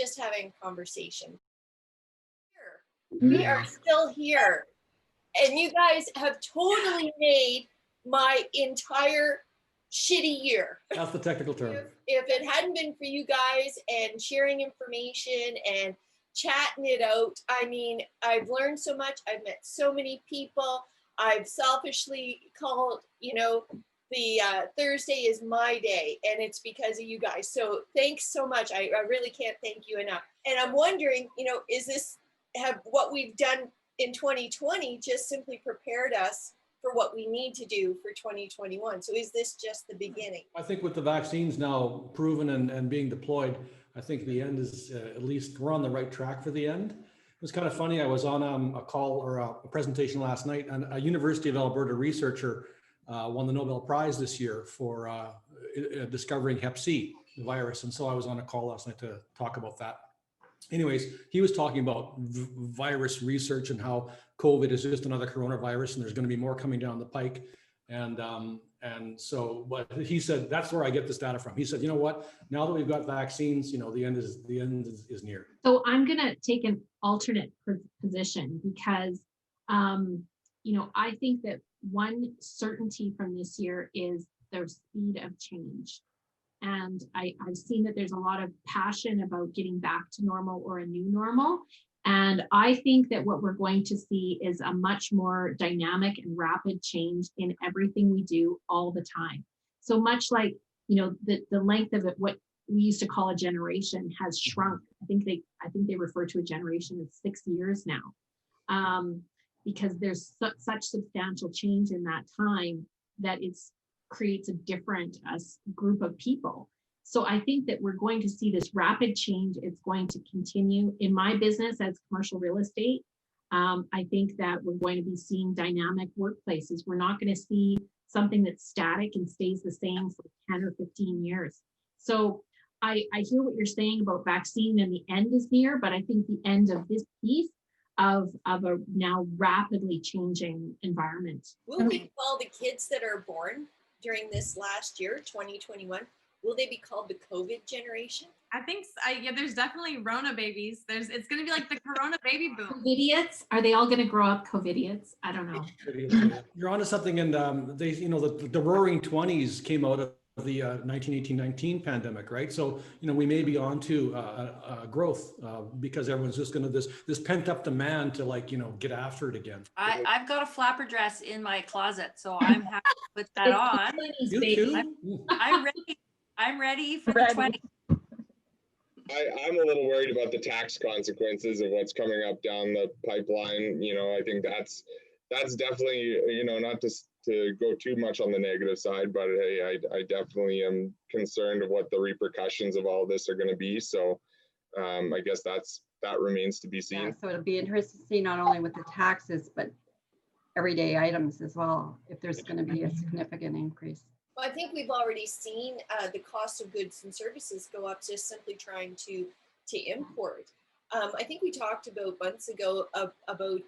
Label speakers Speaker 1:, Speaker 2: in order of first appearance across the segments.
Speaker 1: just having a conversation. We are still here. And you guys have totally made my entire shitty year.
Speaker 2: That's the technical term.
Speaker 1: If it hadn't been for you guys and sharing information and chatting it out, I mean, I've learned so much. I've met so many people. I've selfishly called, you know, the Thursday is my day, and it's because of you guys. So thanks so much. I really can't thank you enough. And I'm wondering, you know, is this, have what we've done in 2020 just simply prepared us for what we need to do for 2021? So is this just the beginning?
Speaker 2: I think with the vaccines now proven and being deployed, I think the end is at least we're on the right track for the end. It was kind of funny. I was on a call or a presentation last night, and a University of Alberta researcher won the Nobel Prize this year for discovering Hep C virus. And so I was on a call last night to talk about that. Anyways, he was talking about virus research and how COVID is just another coronavirus, and there's going to be more coming down the pike. And so what he said, that's where I get this data from. He said, you know what, now that we've got vaccines, you know, the end is near.
Speaker 3: So I'm going to take an alternate position because, you know, I think that one certainty from this year is their speed of change. And I've seen that there's a lot of passion about getting back to normal or a new normal. And I think that what we're going to see is a much more dynamic and rapid change in everything we do all the time. So much like, you know, the length of it, what we used to call a generation has shrunk. I think they refer to a generation as 6 years now, because there's such substantial change in that time that it's creates a different group of people. So I think that we're going to see this rapid change. It's going to continue in my business as commercial real estate. I think that we're going to be seeing dynamic workplaces. We're not going to see something that's static and stays the same for 10 or 15 years. So I hear what you're saying about vaccine and the end is near, but I think the end of this piece of a now rapidly changing environment.
Speaker 1: Will we call the kids that are born during this last year, 2021, will they be called the COVID generation?
Speaker 4: I think, yeah, there's definitely Rona babies. It's going to be like the Corona baby boom.
Speaker 3: COVIDiots? Are they all going to grow up COVIDiots? I don't know.
Speaker 2: You're onto something. And they, you know, the Roaring 20s came out of the 1918-19 pandemic, right? So, you know, we may be on to growth because everyone's just going to this pent up demand to, like, you know, get after it again.
Speaker 5: I've got a flapper dress in my closet, so I'm happy to put that on.
Speaker 2: You too?
Speaker 5: I'm ready for the 20.
Speaker 6: I'm a little worried about the tax consequences of what's coming up down the pipeline. You know, I think that's definitely, you know, not just to go too much on the negative side, but hey, I definitely am concerned of what the repercussions of all this are going to be. So I guess that remains to be seen.
Speaker 7: Yeah, so it'll be interesting to see not only with the taxes, but everyday items as well, if there's going to be a significant increase.
Speaker 1: Well, I think we've already seen the cost of goods and services go up just simply trying to import. I think we talked about months ago about,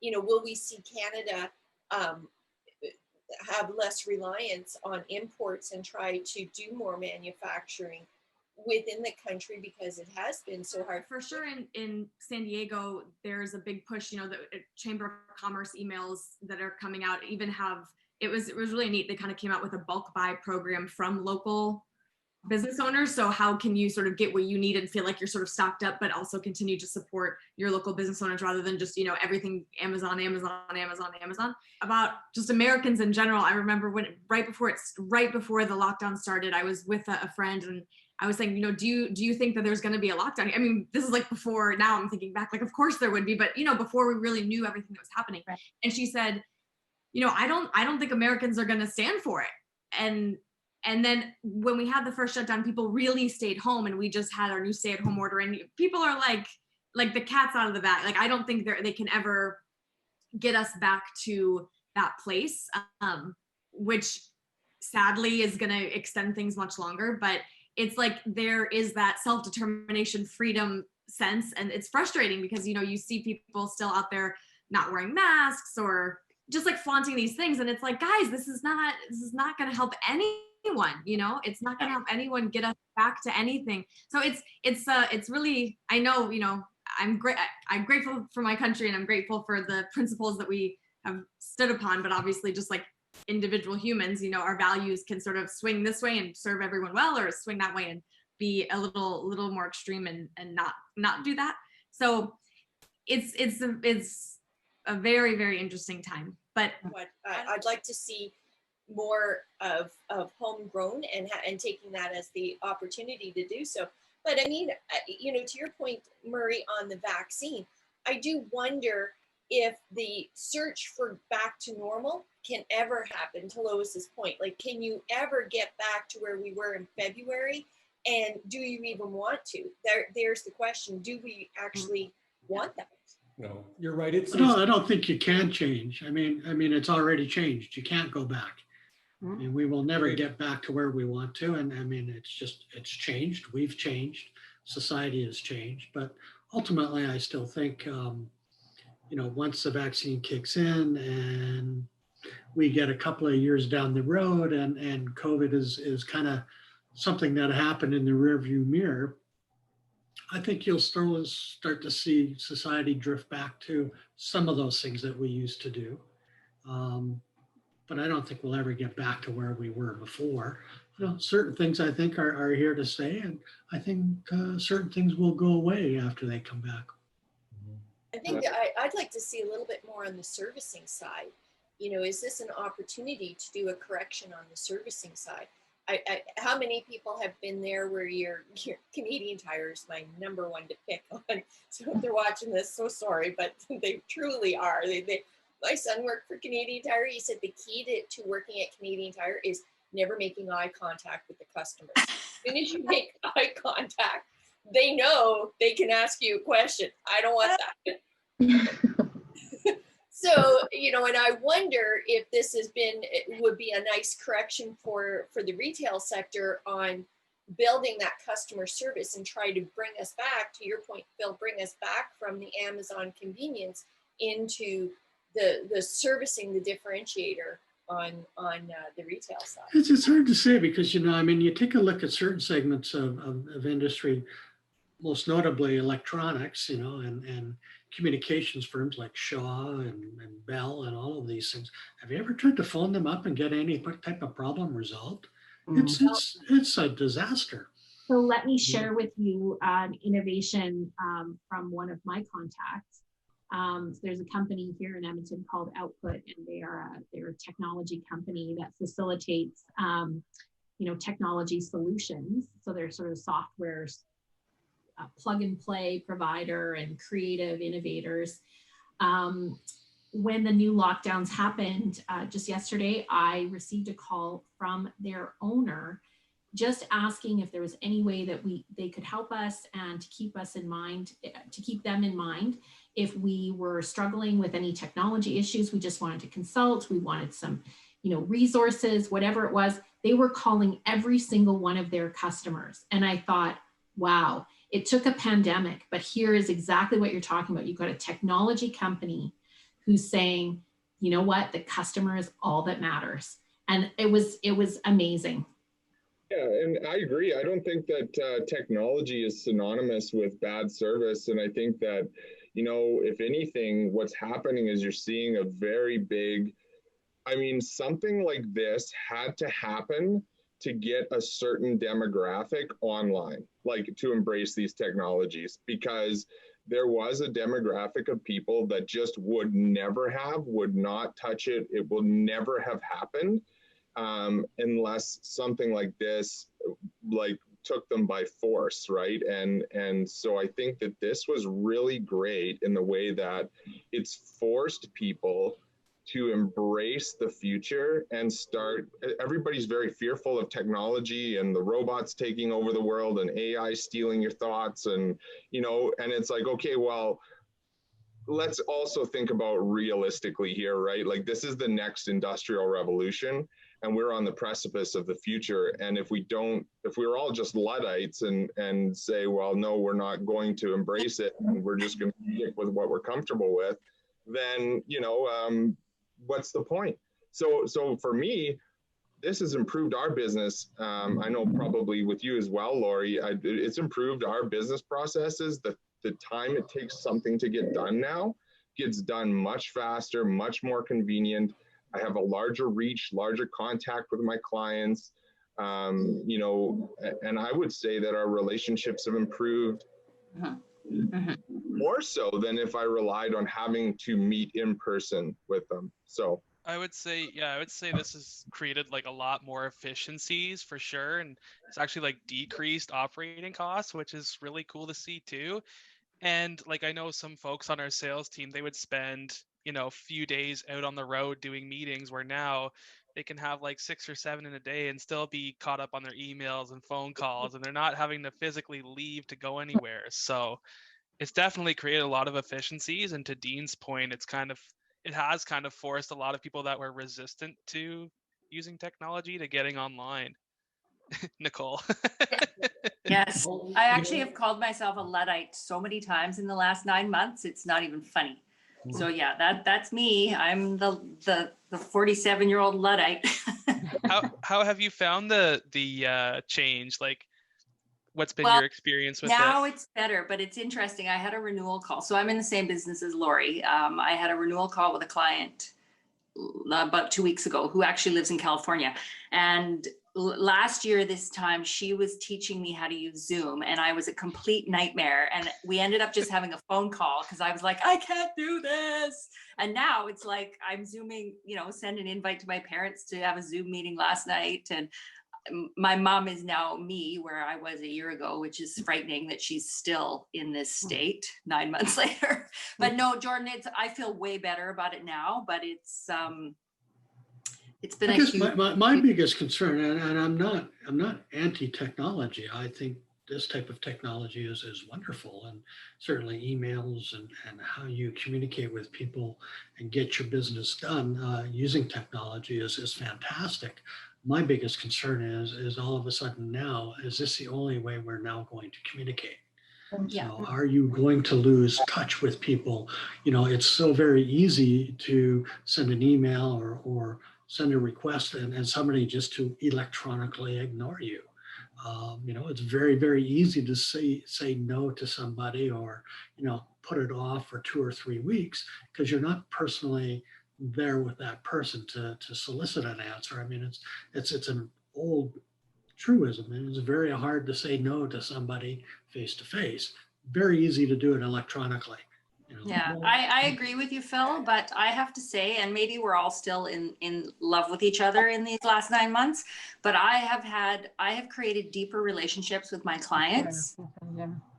Speaker 1: you know, will we see Canada have less reliance on imports and try to do more manufacturing within the country because it has been so hard.
Speaker 4: For sure, in San Diego, there's a big push. You know, the Chamber of Commerce emails that are coming out even have. It was really neat. They kind of came out with a bulk buy program from local business owners. So how can you sort of get what you need and feel like you're sort of stocked up, but also continue to support your local business owners rather than just, you know, everything Amazon. About just Americans in general. I remember when right before the lockdown started, I was with a friend and I was saying, you know, do you think that there's going to be a lockdown? I mean, this is like before. Now I'm thinking back, like, of course there would be, but, you know, before we really knew everything that was happening. Right. And she said, you know, I don't think Americans are going to stand for it. And then when we had the first shutdown, people really stayed home, and we just had our new stay-at-home order, and people are like the cat's out of the bag. Like, I don't think they can ever get us back to that place, which sadly is going to extend things much longer. But it's like there is that self-determination, freedom sense, and it's frustrating because, you know, you see people still out there not wearing masks or just like flaunting these things, and it's like, guys, this is not going to help anyone. anyone, you know, it's not going to help anyone get us back to anything. So it's really, I know, you know, I'm grateful for my country, and I'm grateful for the principles that we have stood upon, but obviously just like individual humans, you know, our values can sort of swing this way and serve everyone well, or swing that way and be a little more extreme and not do that. So it's a very, very interesting time. But
Speaker 1: what I'd like to see more of homegrown and taking that as the opportunity to do so. But I mean, you know, to your point, Murray, on the vaccine, I do wonder if the search for back to normal can ever happen, to Lois's point. Like, can you ever get back to where we were in February? And do you even want to? There's the question. Do we actually want that?
Speaker 2: No, you're right.
Speaker 8: No, I don't think you can change. I mean, it's already changed. You can't go back. I mean, we will never get back to where we want to. And I mean, it's changed. We've changed. Society has changed. But ultimately, I still think, you know, once the vaccine kicks in and we get a couple of years down the road and COVID is kind of something that happened in the rearview mirror, I think you'll start to see society drift back to some of those things that we used to do. But I don't think we'll ever get back to where we were before. You know, certain things I think are here to stay, and I think certain things will go away after they come back.
Speaker 1: I think I'd like to see a little bit more on the servicing side. You know, is this an opportunity to do a correction on the servicing side? How many people have been there where your Canadian Tire is my number one to pick on? So if they're watching this, so sorry, but they truly are. My son worked for Canadian Tire. He said the key to working at Canadian Tire is never making eye contact with the customers. As soon as you make eye contact, they know they can ask you a question. I don't want that. So, you know, and I wonder if this it would be a nice correction for the retail sector on building that customer service and try to bring us back, to your point, Phil, bring us back from the Amazon convenience into the servicing, the differentiator on the retail side.
Speaker 8: It's hard to say because, you know, I mean, you take a look at certain segments of industry, most notably electronics, you know, and communications firms like Shaw and Bell and all of these things. Have you ever tried to phone them up and get any type of problem resolved? It's a disaster.
Speaker 3: So let me share with you an innovation from one of my contacts. There's a company here in Edmonton called Output, and they're a technology company that facilitates you know, technology solutions. So they're sort of software plug and play provider and creative innovators. When the new lockdowns happened just yesterday, I received a call from their owner just asking if there was any way that they could help us and to keep us in mind, to keep them in mind if we were struggling with any technology issues. We just wanted to consult. We wanted some, you know, resources, whatever it was. They were calling every single one of their customers. And I thought, wow, it took a pandemic, but here is exactly what you're talking about. You've got a technology company who's saying, you know what, the customer is all that matters. And it was amazing.
Speaker 6: Yeah, and I agree. I don't think that technology is synonymous with bad service. And I think that, you know, if anything, what's happening is you're seeing a very big, I mean, something like this had to happen to get a certain demographic online, like to embrace these technologies, because there was a demographic of people that just would not touch it. It will never have happened unless something like this, like, took them by force, right? And so I think that this was really great in the way that it's forced people to embrace the future and start. Everybody's very fearful of technology and the robots taking over the world and AI stealing your thoughts, and, you know, and it's like, okay, well, let's also think about realistically here, right? Like, this is the next industrial revolution, and we're on the precipice of the future. And if we're all just Luddites and say, well, no, we're not going to embrace it, and we're just going to stick with what we're comfortable with, then, you know, what's the point? So for me, this has improved our business. I know probably with you as well, Lori, it's improved our business processes. The time it takes something to get done now gets done much faster, much more convenient. I have a larger reach, larger contact with my clients, you know, and I would say that our relationships have improved more so than if I relied on having to meet in person with them. So
Speaker 9: I would say, yeah, I would say this has created like a lot more efficiencies for sure. And it's actually like decreased operating costs, which is really cool to see too. And like, I know some folks on our sales team, they would spend, you know, a few days out on the road doing meetings, where now they can have like 6 or 7 in a day and still be caught up on their emails and phone calls, and they're not having to physically leave to go anywhere. So it's definitely created a lot of efficiencies. And to Dean's point, it has kind of forced a lot of people that were resistant to using technology to getting online. Nicole.
Speaker 5: Yes, I actually have called myself a Luddite so many times in the last 9 months. It's not even funny. So yeah, that's me. I'm the 47-year-old Luddite.
Speaker 9: How have you found the change? Like, what's been
Speaker 5: Well,
Speaker 9: your experience with
Speaker 5: now
Speaker 9: it?
Speaker 5: it's better, but it's interesting. I had a renewal call. So I'm in the same business as Lori. I had a renewal call with a client about 2 weeks ago who actually lives in California. And last year, this time, she was teaching me how to use Zoom, and I was a complete nightmare. And we ended up just having a phone call because I was like, I can't do this. And now it's like I'm Zooming, you know, send an invite to my parents to have a Zoom meeting last night. And my mom is now me where I was a year ago, which is frightening that she's still in this state 9 months later. But no, Jordan, I feel way better about it now, but it's been a huge.
Speaker 8: My biggest concern, and I'm not anti-technology. I think this type of technology is wonderful, and certainly emails and how you communicate with people and get your business done using technology is fantastic. My biggest concern is all of a sudden now, is this the only way we're now going to communicate?
Speaker 5: Yeah.
Speaker 8: So are you going to lose touch with people? You know, it's so very easy to send an email or send a request and somebody just to electronically ignore you. You know, it's very, very easy to say no to somebody, or, you know, put it off for 2 or 3 weeks because you're not personally there with that person to solicit an answer. I mean, it's an old truism, and it's very hard to say no to somebody face to face. Very easy to do it electronically. You know?
Speaker 5: Yeah, I agree with you, Phil, but I have to say, and maybe we're all still in love with each other in these last 9 months, but I have created deeper relationships with my clients,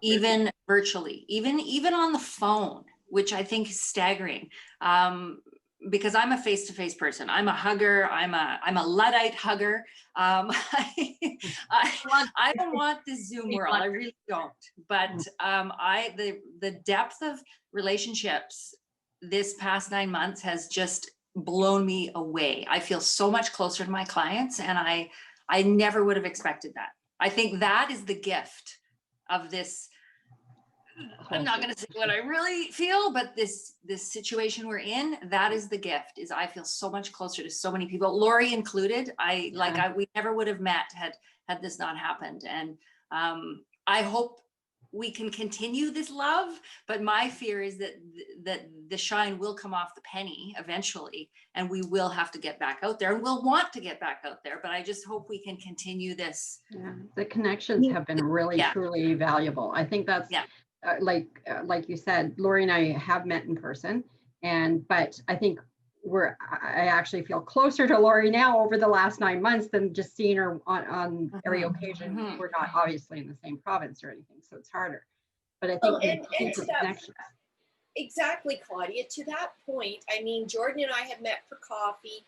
Speaker 5: even virtually, even on the phone, which I think is staggering. Because I'm a face-to-face person. I'm a hugger. I'm a Luddite hugger. I don't want this Zoom world. I really don't. But the depth of relationships this past 9 months has just blown me away. I feel so much closer to my clients, and I never would have expected that. I think that is the gift of this. I'm not going to say what I really feel, but this situation we're in, that is the gift. Is I feel so much closer to so many people, Lori included. We never would have met had this not happened. And I hope we can continue this love, but my fear is that the shine will come off the penny eventually, and we will have to get back out there, and we'll want to get back out there. But I just hope we can continue this.
Speaker 7: Yeah, the connections have been really, truly valuable. I think that's like you said, Lori and I have met in person, but I think I actually feel closer to Lori now over the last 9 months than just seeing her on every occasion. We're not obviously in the same province or anything, so it's harder. But I think
Speaker 1: and to that, exactly, Claudia, to that point, I mean, Jordan and I had met for coffee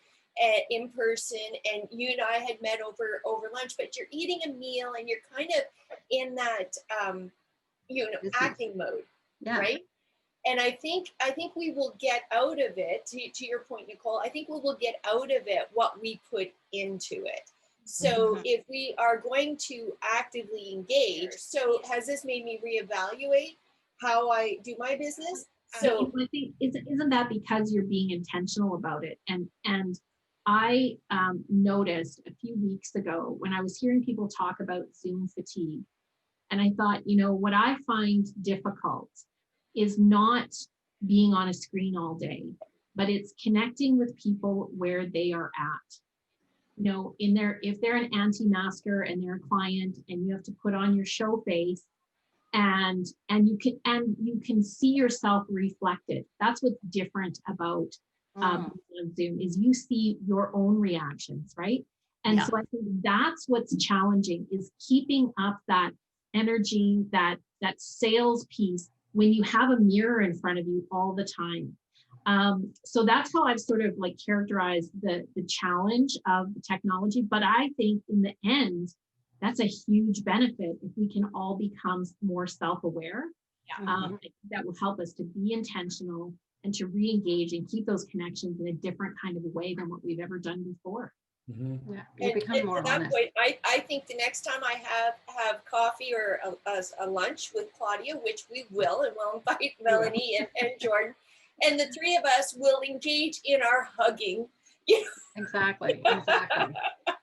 Speaker 1: in person, and you and I had met over lunch, but you're eating a meal and you're kind of in that acting mode, right? And I think we will get out of it, to your point, Nicole, I think we will get out of it what we put into it. So if we are going to actively engage, so has this made me reevaluate how I do my business? So
Speaker 3: I think isn't that because you're being intentional about it? And I noticed a few weeks ago when I was hearing people talk about Zoom fatigue, and I thought, what I find difficult is not being on a screen all day, but it's connecting with people where they are at. If they're an anti-masker and they're a client and you have to put on your show face and you can see yourself reflected. That's what's different about on Zoom is you see your own reactions, right? And so I think that's what's challenging is keeping up that energy, that sales piece when you have a mirror in front of you all the time. So that's how I've sort of like characterized the challenge of the technology. But I think in the end, that's a huge benefit if we can all become more self-aware. That will help us to be intentional and to re-engage and keep those connections in a different kind of a way than what we've ever done before.
Speaker 7: Yeah, you become more honest.
Speaker 1: Point, I think the next time I have coffee or a lunch with Claudia, which we will, and we'll invite Melanie and Jordan, and the three of us will engage in our hugging.
Speaker 7: Exactly.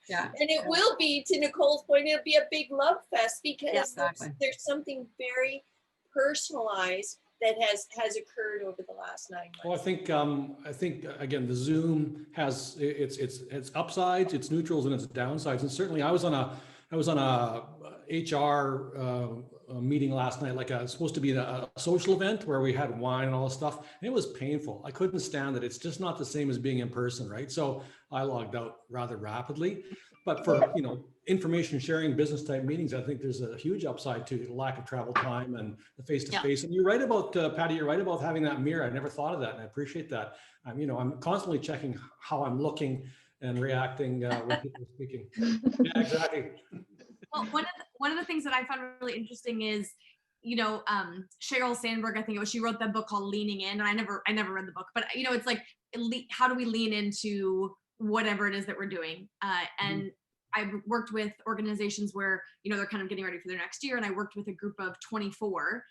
Speaker 7: Yeah.
Speaker 1: And it will be, to Nicole's point, it'll be a big love fest because there's something very personalized that has occurred over the last 9 months.
Speaker 2: Well, I think again, the Zoom has its upsides, its neutrals, and its downsides. And certainly, I was on a HR meeting last night, like it's supposed to be a social event where we had wine and all this stuff. And it was painful. I couldn't stand it. It's just not the same as being in person, right? So I logged out rather rapidly. But for information sharing, business type meetings, I think there's a huge upside to the lack of travel time and the face to face. And you're right about Patty. You're right about having that mirror. I never thought of that, and I appreciate that. I'm constantly checking how I'm looking and reacting when people are speaking. Yeah, exactly.
Speaker 4: Well, one of the things that I found really interesting is, Sheryl Sandberg, I think it was, she wrote that book called Leaning In, and I never read the book, but it's like, how do we lean into whatever it is that we're doing? And I've worked with organizations where, they're kind of getting ready for their next year. And I worked with a group of 24,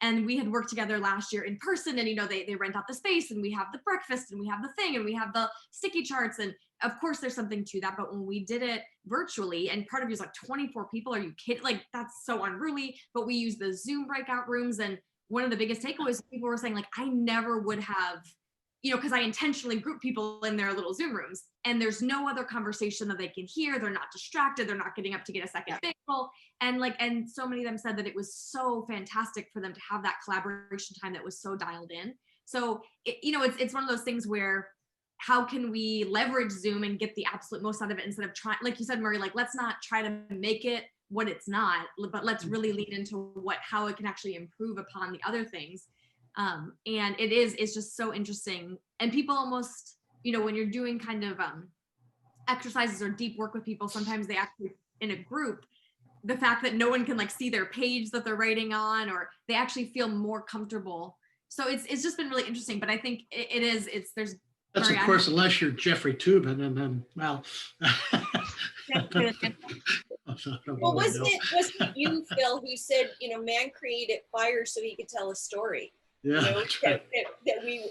Speaker 4: and we had worked together last year in person, and, they rent out the space, and we have the breakfast, and we have the thing, and we have the sticky charts. And of course there's something to that, but when we did it virtually, and part of you is like 24 people, are you kidding? Like, that's so unruly. But we use the Zoom breakout rooms. And one of the biggest takeaways, people were saying, like, I never would have, because I intentionally group people in their little Zoom rooms, and there's no other conversation that they can hear. They're not distracted. They're not getting up to get a second bagel. And so many of them said that it was so fantastic for them to have that collaboration time that was so dialed in. So, it's one of those things where, how can we leverage Zoom and get the absolute most out of it instead of trying, like you said, Murray, like, let's not try to make it what it's not, but let's really lean into how it can actually improve upon the other things. And it's just so interesting. And people almost, when you're doing kind of exercises or deep work with people, sometimes they actually, in a group, the fact that no one can like see their page that they're writing on, or they actually feel more comfortable. So it's just been really interesting. But I think there's.
Speaker 8: That's Murray, of course, unless you're Jeffrey Toobin, and then, well.
Speaker 1: Well, wasn't it you, Phil, who said, man created fire so he could tell a story?
Speaker 8: Yeah,
Speaker 1: that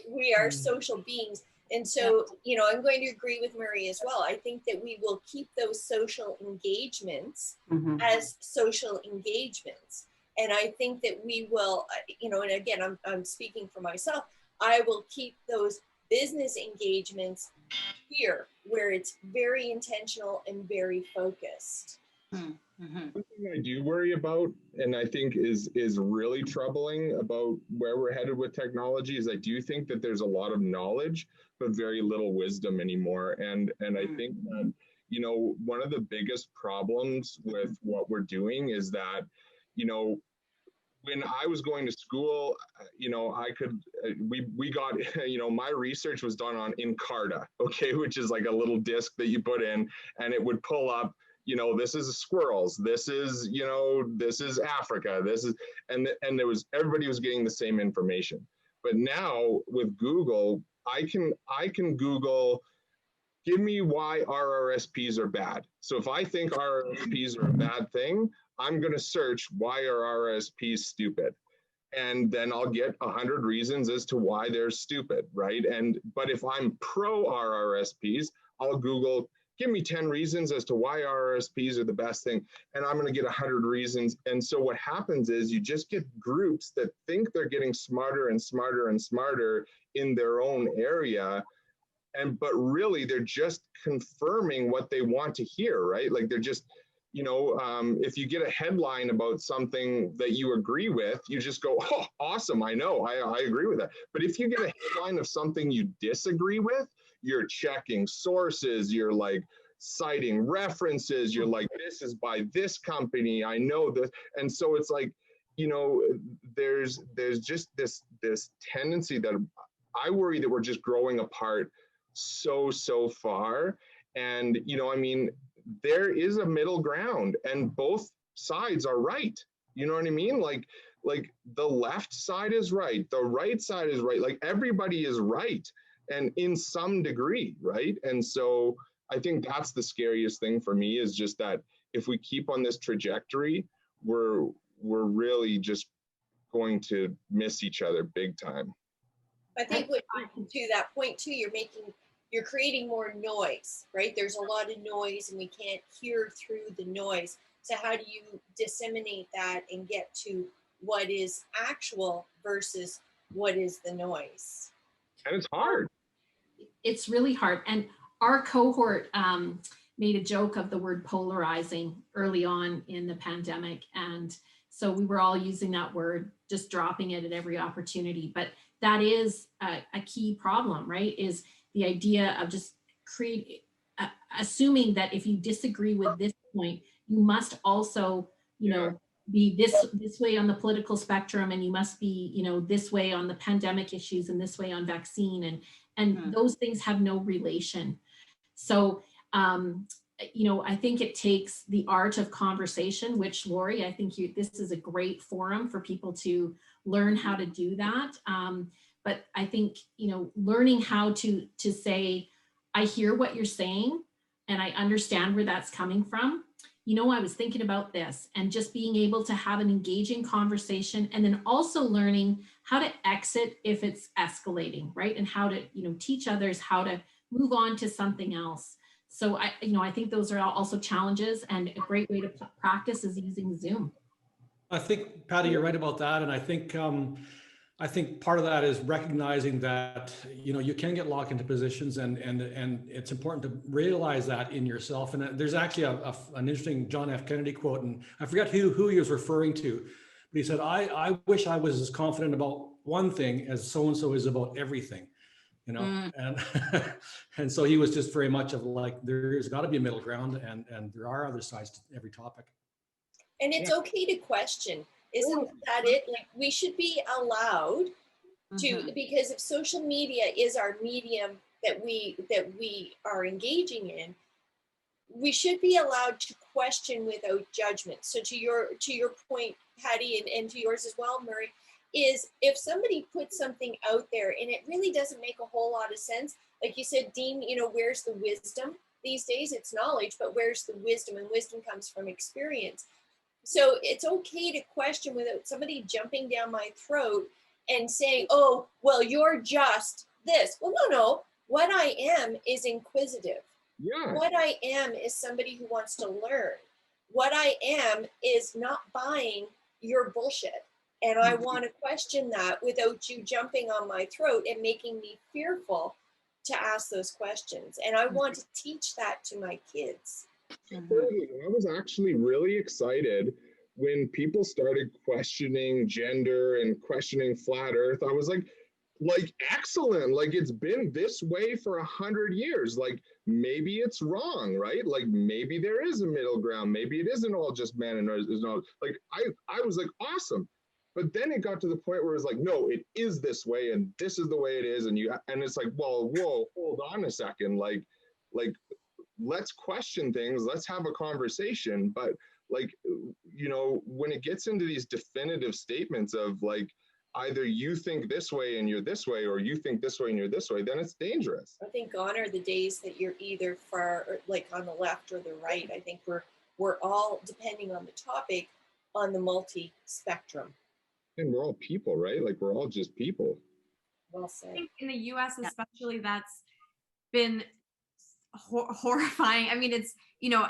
Speaker 1: we are social beings. And so, I'm going to agree with Murray as well. I think that we will keep those social engagements as social engagements. And I think that we will, and again, I'm speaking for myself, I will keep those business engagements here where it's very intentional and very focused.
Speaker 6: One thing I do worry about, and I think is really troubling about where we're headed with technology, is I do think that there's a lot of knowledge, but very little wisdom anymore. And I think that, one of the biggest problems with what we're doing is that, when I was going to school, we got, my research was done on Encarta, okay, which is like a little disc that you put in, and it would pull up, this is squirrels, this is, this is Africa, this is, and there was, everybody was getting the same information. But now with Google, I can Google, give me why RRSPs are bad. So if I think RRSPs are a bad thing, I'm going to search why are RRSPs stupid. And then I'll get 100 reasons as to why they're stupid, right? But if I'm pro RRSPs, I'll Google, give me 10 reasons as to why RRSPs are the best thing, and I'm going to get 100 reasons. And so what happens is you just get groups that think they're getting smarter and smarter and smarter in their own area, but really they're just confirming what they want to hear, right? Like they're just, if you get a headline about something that you agree with, you just go, oh, awesome, I know, I agree with that. But if you get a headline of something you disagree with, you're checking sources, you're like citing references, you're like, this is by this company, I know this. And so it's like, there's just this tendency that I worry that we're just growing apart so far. And, there is a middle ground and both sides are right. You know what I mean? Like the left side is right, the right side is right, like everybody is right, and in some degree, right? And so I think that's the scariest thing for me, is just that if we keep on this trajectory, we're really just going to miss each other big time.
Speaker 1: I think to that point too, you're creating more noise, right? There's a lot of noise and we can't hear through the noise. So how do you disseminate that and get to what is actual versus what is the noise?
Speaker 6: And it's hard.
Speaker 3: It's really hard. And our cohort made a joke of the word polarizing early on in the pandemic. And so we were all using that word, just dropping it at every opportunity. But that is a key problem, right? Is the idea of just assuming that if you disagree with this point, you must also, be this way on the political spectrum, and you must be, this way on the pandemic issues and this way on vaccine, and those things have no relation. So, I think it takes the art of conversation, which, Lori, I think this is a great forum for people to learn how to do that. But I think, learning how to say, I hear what you're saying and I understand where that's coming from. I was thinking about this, and just being able to have an engaging conversation, and then also learning how to exit if it's escalating, right? And how to, teach others how to move on to something else. So I think those are also challenges, and a great way to practice is using Zoom.
Speaker 2: I think, Patty, you're right about that. And I think part of that is recognizing that, you can get locked into positions, and it's important to realize that in yourself. And there's actually an interesting John F. Kennedy quote, and I forgot who he was referring to, but he said, I wish I was as confident about one thing as so-and-so is about everything, and, and so he was just very much of like, there's gotta be a middle ground, and there are other sides to every topic.
Speaker 1: And it's okay to question. Isn't that it? Like, we should be allowed to, because if social media is our medium that we are engaging in, we should be allowed to question without judgment. So to your point, Patty, and to yours as well, Murray, is if somebody puts something out there and it really doesn't make a whole lot of sense, like you said, Dean, where's the wisdom these days? It's knowledge, but where's the wisdom? And wisdom comes from experience. So it's okay to question without somebody jumping down my throat and saying, oh, well, you're just this. Well, no. What I am is inquisitive.
Speaker 6: Yeah.
Speaker 1: What I am is somebody who wants to learn. What I am is not buying your bullshit. And I want to question that without you jumping on my throat and making me fearful to ask those questions. And I want to teach that to my kids.
Speaker 6: I was actually really excited when people started questioning gender and questioning flat earth. I was like excellent, like it's been this way for 100 years, like maybe it's wrong, right? Like maybe there is a middle ground, maybe it isn't all just man and there's no, like I was like, awesome. But then it got to the point where it's like, no, it is this way and this is the way it is, and it's like, well, whoa, hold on a second, like let's question things, let's have a conversation. But when it gets into these definitive statements of like, either you think this way and you're this way, or you think this way and you're this way, then it's dangerous.
Speaker 1: I think gone are the days that you're either far, or like on the left or the right. I think we're all, depending on the topic, on the multi-spectrum.
Speaker 6: And we're all people, right? Like we're all just people.
Speaker 1: Well said.
Speaker 4: I think in the US especially, that's been horrifying. I mean, it's, you know,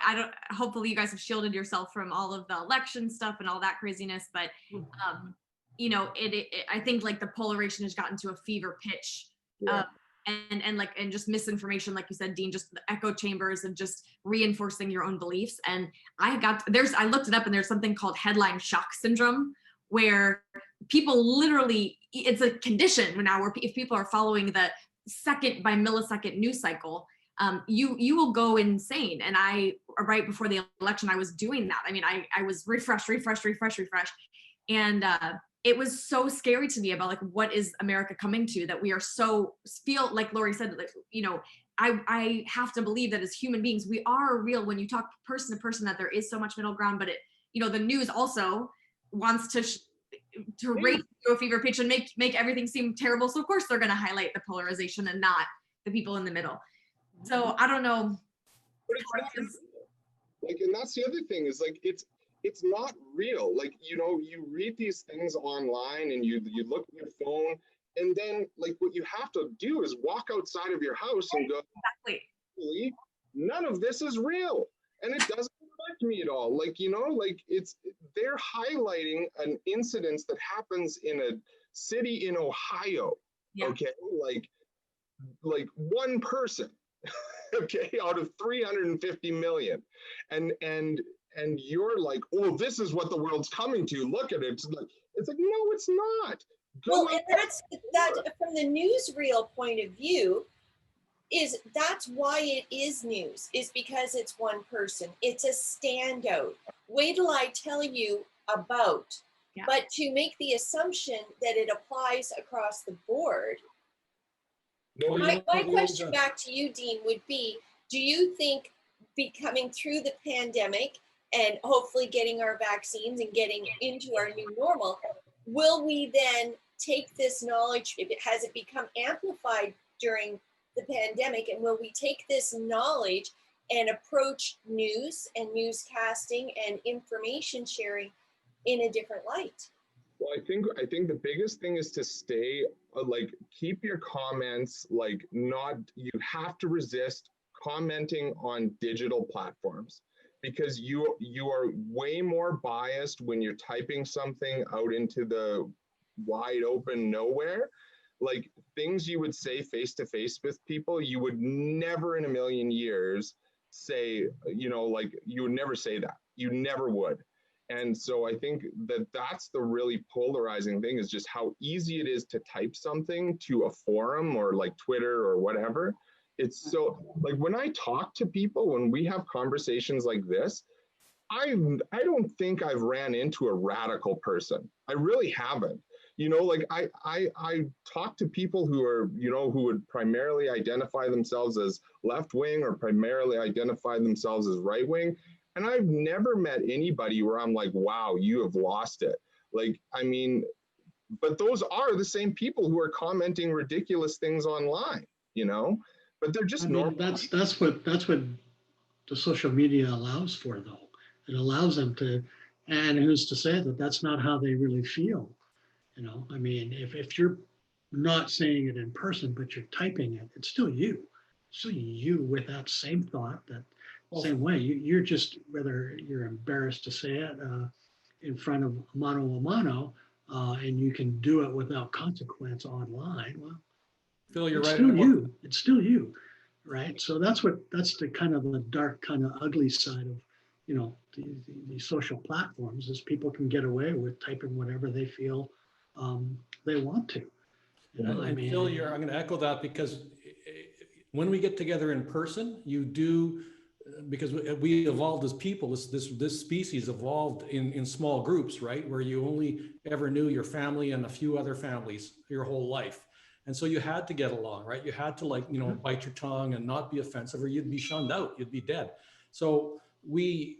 Speaker 4: hopefully you guys have shielded yourself from all of the election stuff and all that craziness, but you know, I think like the polarization has gotten to a fever pitch.
Speaker 6: Yeah.
Speaker 4: And just misinformation, like you said, Dean, just the echo chambers of just reinforcing your own beliefs. And I looked it up, and there's something called headline shock syndrome, where people literally, it's a condition now where if people are following the second by millisecond news cycle, you will go insane. And right before the election, I was doing that. I mean, I was refresh. And it was so scary to me about like, what is America coming to, that we are feel like Lori said, like, you know, I have to believe that as human beings, we are real when you talk person to person, that there is so much middle ground, but you know, the news also wants to raise to a fever pitch and make everything seem terrible. So of course they're going to highlight the polarization and not the people in the middle. So I don't know.
Speaker 6: But it's not real. Like, and that's the other thing is like, it's not real. Like, you know, you read these things online and you look at your phone, and then like what you have to do is walk outside of your house and go,
Speaker 4: exactly,
Speaker 6: none of this is real. And it doesn't affect me at all. Like, you know, like they're highlighting an incident that happens in a city in Ohio. Yeah. Okay. Like one person, okay, out of 350 million. And you're like, oh, this is what the world's coming to. Look at it. It's like no, it's not.
Speaker 1: Well, and that's from the newsreel point of view, that's why it is news, is because it's one person. It's a standout. Wait till I tell you about. Yeah. But to make the assumption that it applies across the board, my question back to you, Dean, would be, do you think coming through the pandemic and hopefully getting our vaccines and getting into our new normal, will we then take this knowledge, has it become amplified during the pandemic, and will we take this knowledge and approach news and newscasting and information sharing in a different light?
Speaker 6: Well, I think the biggest thing is to stay, like, keep your comments, like, you have to resist commenting on digital platforms, because you are way more biased when you're typing something out into the wide open nowhere. Like, things you would say face to face with people, you would never in a million years say, you know, like, you would never say that. You never would. And so I think that's the really polarizing thing, is just how easy it is to type something to a forum or like Twitter or whatever. It's so, like, when I talk to people, when we have conversations like this, I don't think I've ran into a radical person. I really haven't. You know, like I talk to people who are, you know, who would primarily identify themselves as left wing or primarily identify themselves as right wing. And I've never met anybody where I'm like, wow, you have lost it. Like, I mean, but those are the same people who are commenting ridiculous things online, you know, but they're just normal.
Speaker 8: That's what the social media allows for, though. It allows them to, and who's to say that that's not how they really feel? You know, I mean, if you're not saying it in person, but you're typing it, it's still you. Still you with that same thought, that same way. You're just, whether you're embarrassed to say it in front of mano a mano, and you can do it without consequence online. Well,
Speaker 2: Phil, you're
Speaker 8: it's
Speaker 2: right.
Speaker 8: Still you. It's still you, right? So that's the kind of the dark, kind of ugly side of, you know, the social platforms, is people can get away with typing whatever they feel they want to. You know,
Speaker 2: I mean, Phil, I'm going to echo that, because when we get together in person, you do, because we evolved as people. This species evolved in small groups, right, where you only ever knew your family and a few other families your whole life, and so you had to get along, right? You had to, like, you know, bite your tongue and not be offensive, or you'd be shunned out. You'd be dead. So when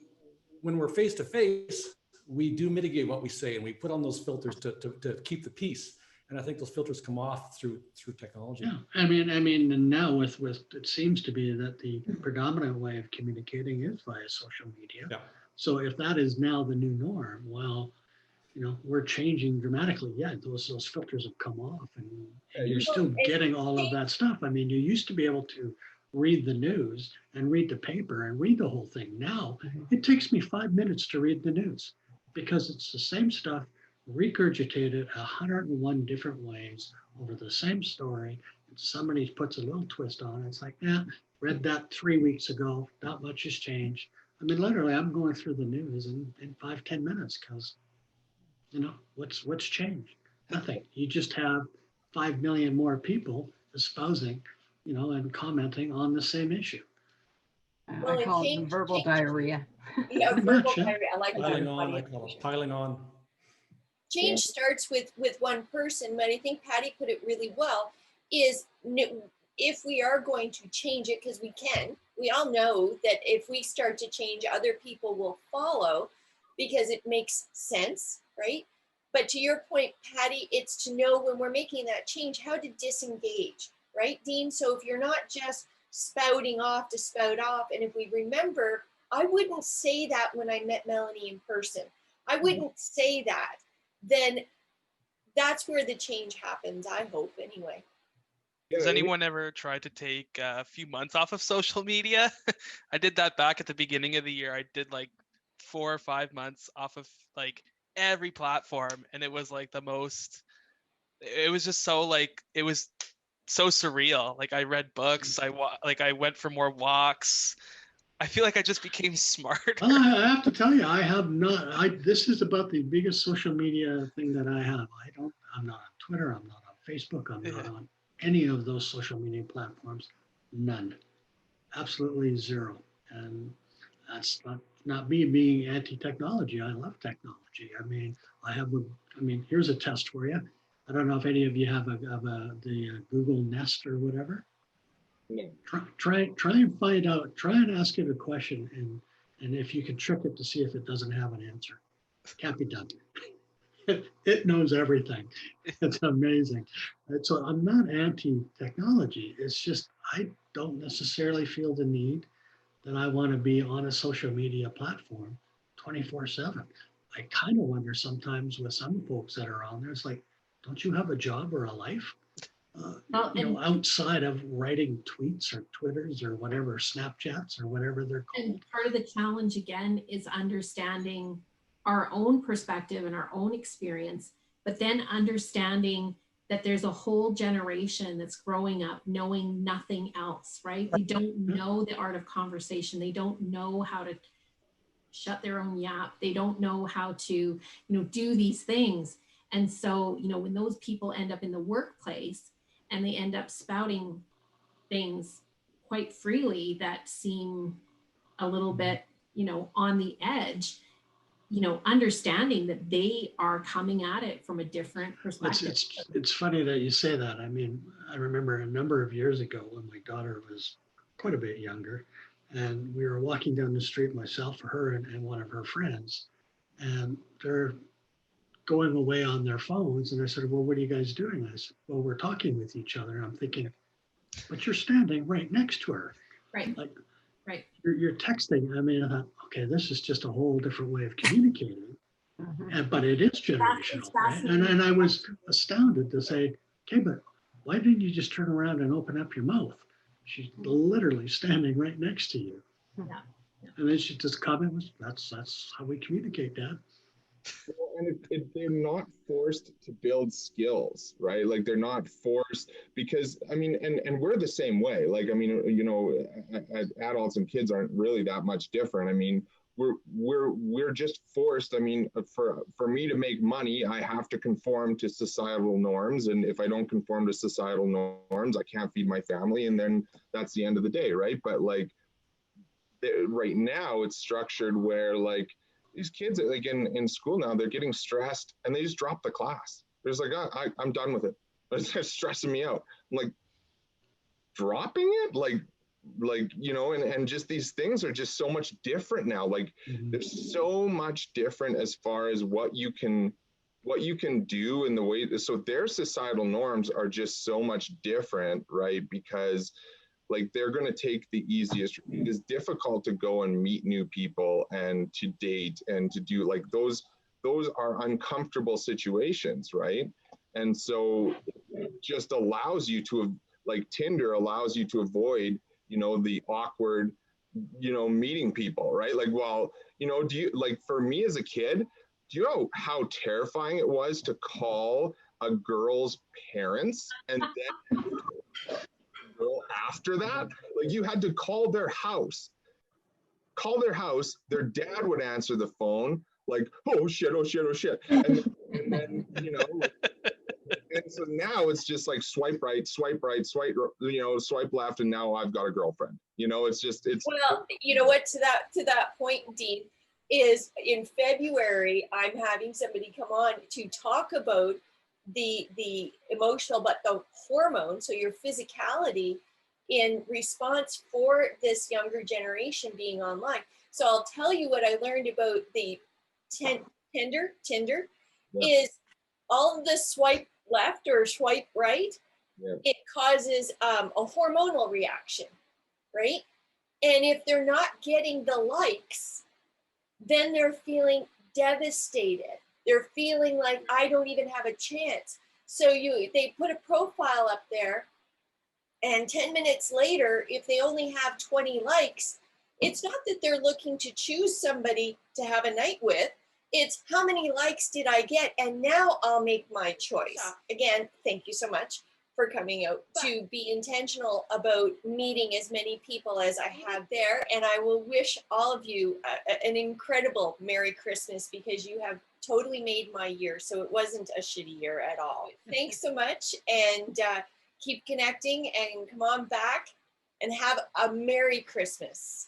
Speaker 2: we're face to face, we do mitigate what we say, and we put on those filters to keep the peace. And I think those filters come off through technology.
Speaker 8: Yeah, I mean, and now with it seems to be that the predominant way of communicating is via social media.
Speaker 2: Yeah.
Speaker 8: So if that is now the new norm, well, you know, we're changing dramatically. Yeah, those filters have come off, and you're still getting all of that stuff. I mean, you used to be able to read the news and read the paper and read the whole thing. Now it takes me 5 minutes to read the news because it's the same stuff regurgitated 101 different ways over the same story. And somebody puts a little twist on it. It's like, yeah, read that 3 weeks ago. Not much has changed. I mean, literally, I'm going through the news in 5-10 minutes because, you know, what's changed? Nothing. You just have 5 million more people espousing, you know, and commenting on the same issue.
Speaker 1: Well,
Speaker 7: I
Speaker 1: it
Speaker 7: call it the
Speaker 1: changed-
Speaker 7: verbal
Speaker 1: changed-
Speaker 7: diarrhea.
Speaker 1: Yeah,
Speaker 8: Pretty
Speaker 1: verbal
Speaker 8: much, yeah.
Speaker 1: diarrhea. I like that.
Speaker 2: Piling on,
Speaker 1: Funny
Speaker 2: I call it
Speaker 1: expression.
Speaker 2: piling on.
Speaker 1: Change starts with one person, but I think Patty put it really well, is if we are going to change it, because we can, we all know that if we start to change, other people will follow because it makes sense, right? But to your point, Patty, it's to know when we're making that change, how to disengage, right, Dean? So if you're not just spouting off to spout off, and if we remember, I wouldn't say that when I met Melanie in person. I wouldn't say that. Then that's where the change happens, I hope, anyway.
Speaker 9: Has anyone ever tried to take a few months off of social media? I did that back at the beginning of the year. I did like 4 or 5 months off of like every platform, and it was like the most, it was just so like, it was so surreal. Like I read books, I went for more walks. I feel like I just became smarter.
Speaker 8: Well, I have to tell you, I have not. This is about the biggest social media thing that I have. I'm not on Twitter. I'm not on Facebook. I'm not on any of those social media platforms. None. Absolutely zero. And that's not me being anti-technology. I love technology. I mean, here's a test for you. I don't know if any of you have the Google Nest or whatever.
Speaker 6: No.
Speaker 8: Try and find out. Try and ask it a question, and if you can trick it to see if it doesn't have an answer. Can't be done. It knows everything. It's amazing. And so I'm not anti-technology. It's just I don't necessarily feel the need that I want to be on a social media platform 24/7. I kind of wonder sometimes with some folks that are on there, it's like, don't you have a job or a life? Outside of writing tweets or Twitters or whatever, Snapchats or whatever they're called.
Speaker 3: And part of the challenge again is understanding our own perspective and our own experience, but then understanding that there's a whole generation that's growing up knowing nothing else, right? They don't know the art of conversation. They don't know how to shut their own yap. They don't know how to, do these things. And so, when those people end up in the workplace and they end up spouting things quite freely that seem a little bit, on the edge, understanding that they are coming at it from a different perspective.
Speaker 8: It's funny that you say that. I mean, I remember a number of years ago when my daughter was quite a bit younger, and we were walking down the street, myself, her, and one of her friends, and they're going away on their phones. And I said, well, what are you guys doing? I said, well, we're talking with each other. And I'm thinking, but you're standing right next to her.
Speaker 3: Right.
Speaker 8: Like,
Speaker 3: right.
Speaker 8: You're texting. I mean, I thought, okay, this is just a whole different way of communicating. But it is generational. Right? And I was astounded to say, okay, but why didn't you just turn around and open up your mouth? She's literally standing right next to you.
Speaker 3: Yeah.
Speaker 8: And then she just comment was, that's how we communicate, Dad.
Speaker 6: And they're not forced to build skills, right? Like they're not forced because, I mean, and we're the same way. Like, I mean, adults and kids aren't really that much different. I mean, we're just forced. I mean, for me to make money, I have to conform to societal norms. And if I don't conform to societal norms, I can't feed my family. And then that's the end of the day, right? But like right now it's structured where like, these kids, like in school now, they're getting stressed and they just drop the class. They're just like, I'm done with it. It's stressing me out. I'm like, dropping it? Like, and just these things are just so much different now. Like there's so much different as far as what you can do in the way. So their societal norms are just so much different, right? Because like they're going to take the easiest. It is difficult to go and meet new people and to date and to do like those are uncomfortable situations, right? And so it just allows you to, like Tinder allows you to avoid, you know, the awkward, you know, meeting people, right? Like, well, you know, do you, like, for me as a kid, do you know how terrifying it was to call a girl's parents and then girl after that? Like, you had to call their house, their dad would answer the phone, like, oh shit, oh shit, oh shit. And then you know, and so now it's just like swipe right, you know, swipe left, and now I've got a girlfriend. You know, it's just, it's.
Speaker 1: Well, you know what, to that point, Dean, is in February, I'm having somebody come on to talk about the emotional, but the hormone, so your physicality in response for this younger generation being online. So I'll tell you what I learned about the Tinder is all of the swipe left or swipe right, it causes a hormonal reaction, right? And if they're not getting the likes, then they're feeling devastated. They're feeling like, I don't even have a chance. So they put a profile up there, and 10 minutes later, if they only have 20 likes, it's not that they're looking to choose somebody to have a night with. It's how many likes did I get? And now I'll make my choice. Again, thank you so much for coming out to be intentional about meeting as many people as I have there. And I will wish all of you an incredible Merry Christmas, because you have totally made my year. So it wasn't a shitty year at all. Thanks so much. And keep connecting and come on back and have a Merry Christmas.